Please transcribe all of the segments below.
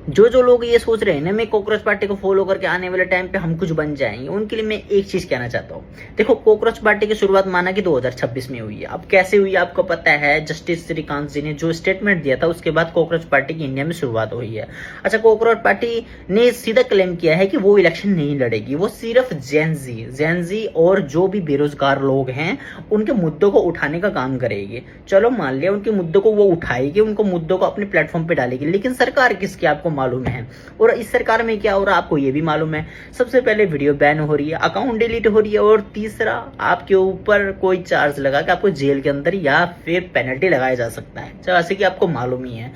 जो जो लोग ये सोच रहे हैं ना मैं कॉकरोच पार्टी को फॉलो करके आने वाले टाइम पे हम कुछ बन जाएंगे, उनके लिए मैं एक चीज कहना चाहता हूँ। देखो, कॉकरोच पार्टी की शुरुआत माना कि 2026 में हुई है। अब कैसे हुई आपको पता है, जस्टिस श्रीकांत जी ने जो स्टेटमेंट दिया था उसके बाद कॉकरोच पार्टी की इंडिया में शुरुआत हुई है। अच्छा, कॉकरोच पार्टी ने सीधा क्लेम किया है कि वो इलेक्शन नहीं लड़ेगी, वो सिर्फ जेनजी और जो भी बेरोजगार लोग हैं उनके मुद्दों को उठाने का काम करेगी। चलो मान लिया उनके मुद्दों को वो उठाएगी, उनको मुद्दों को अपने प्लेटफॉर्म पे डालेगी, लेकिन सरकार किसकी आपको मालूम है। और इस सरकार में क्या हो रहा है आपको ये भी मालूम है। सबसे पहले वीडियो बैन हो रही है, अकाउंट डिलीट हो रही है, और तीसरा आपके ऊपर कोई चार्ज लगा के आपको जेल के अंदर या फिर पेनल्टी लगाया जा सकता है, जैसे कि आपको मालूम ही है।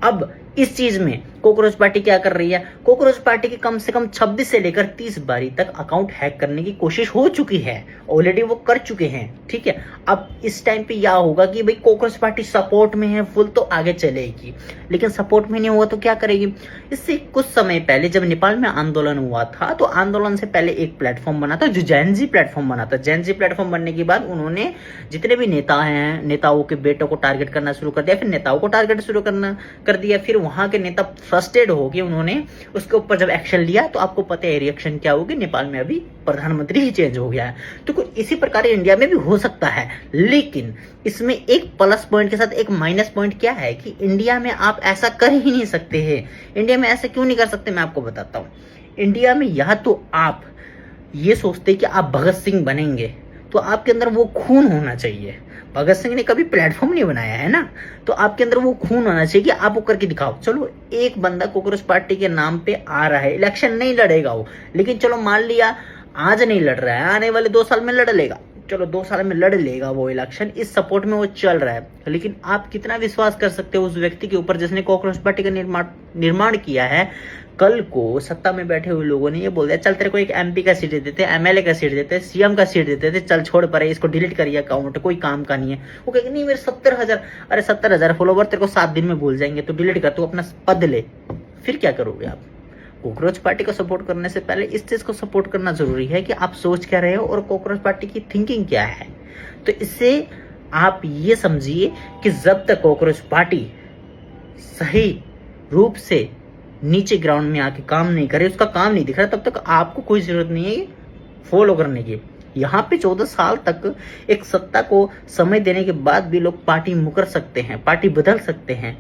अब इस चीज में कॉकरोच पार्टी क्या कर रही है, कॉकरोच पार्टी की कम से कम 26 से लेकर 30 बारी तक अकाउंट हैक करने की कोशिश हो चुकी है, ऑलरेडी वो कर चुके हैं। ठीक है, अब इस टाइम पे क्या होगा कि भाई कॉकरोच पार्टी सपोर्ट में है फुल तो आगे चलेगी, लेकिन सपोर्ट में नहीं हुआ तो क्या करेगी। इससे कुछ समय पहले जब नेपाल में आंदोलन हुआ था तो आंदोलन से पहले एक प्लेटफॉर्म बना था जो जेनजी प्लेटफॉर्म बना था। जेनजी प्लेटफॉर्म बनने के बाद उन्होंने जितने भी नेता हैं, नेताओं के बेटों को टारगेट करना शुरू कर दिया, फिर नेताओं को टारगेट शुरू करना कर दिया, फिर वहां के नेता फ्रस्ट्रेटेड हो गए, उन्होंने उसके ऊपर जब एक्शन लिया तो आपको पता है रिएक्शन क्या होगी, नेपाल में अभी प्रधानमंत्री ही चेंज हो गया है। तो कुछ इसी प्रकार इंडिया में भी हो सकता है, लेकिन इसमें एक प्लस पॉइंट के साथ एक माइनस पॉइंट क्या है कि इंडिया में आप ऐसा कर ही नहीं सकते हैं। इंडिया में ऐसा क्यों नहीं कर सकते मैं आपको बताता हूँ। इंडिया में या तो आप ये सोचते कि आप भगत सिंह बनेंगे तो आपके अंदर वो खून होना चाहिए। भगत सिंह ने कभी प्लेटफॉर्म नहीं बनाया है ना, तो आपके अंदर वो खून होना चाहिए कि आप वो करके दिखाओ। चलो एक बंदा कॉकरोच पार्टी के नाम पे आ रहा है, इलेक्शन नहीं लड़ेगा वो, लेकिन चलो मान लिया आज नहीं लड़ रहा है, आने वाले 2 साल में लड़ लेगा, चलो 2 साल में लड़ लेगा वो इलेक्शन, इस सपोर्ट में वो चल रहा है। लेकिन आप कितना विश्वास कर सकते हो उस व्यक्ति के ऊपर जिसने कॉकरोच पार्टी का निर्माण किया है। कल को सत्ता में बैठे हुए लोगों ने ये बोल दिया चल तेरे को एक एमपी का सीट देते, एमएलए का सीट देते, सीएम का सीट देते थे, चल छोड़ पड़े इसको डिलीट करिए अकाउंट, कोई काम का नहीं है। वो कहेगा नहीं मेरे 70,000, अरे 70,000 फॉलोवर तेरे को 7 दिन में भूल जाएंगे, तो डिलीट कर, तू अपना पद ले। फिर क्या करोगे आप। कॉकरोच पार्टी को सपोर्ट करने से पहले इस चीज को सपोर्ट करना जरूरी है कि आप सोच क्या रहे हो और कॉकरोच पार्टी की थिंकिंग क्या है। तो इससे आप ये समझिए कि जब तक कॉकरोच पार्टी सही रूप से नीचे ग्राउंड में आके काम नहीं करे, उसका काम नहीं दिख रहा, तब तक आपको कोई जरूरत नहीं है फॉलो करने की। यहाँ पे 14 साल तक एक सत्ता को समय देने के बाद भी लोग पार्टी मुकर सकते हैं, पार्टी बदल सकते हैं।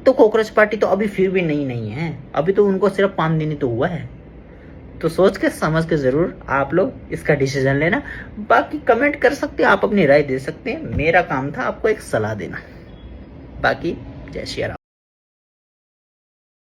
तो कॉकरोच पार्टी तो अभी फिर भी नहीं है, अभी तो उनको सिर्फ 5 दिन ही तो हुआ है। तो सोच के समझ के जरूर आप लोग इसका डिसीजन लेना। बाकी कमेंट कर सकते हैं, आप अपनी राय दे सकते हैं, मेरा काम था आपको एक सलाह देना। बाकी जय श्री राम।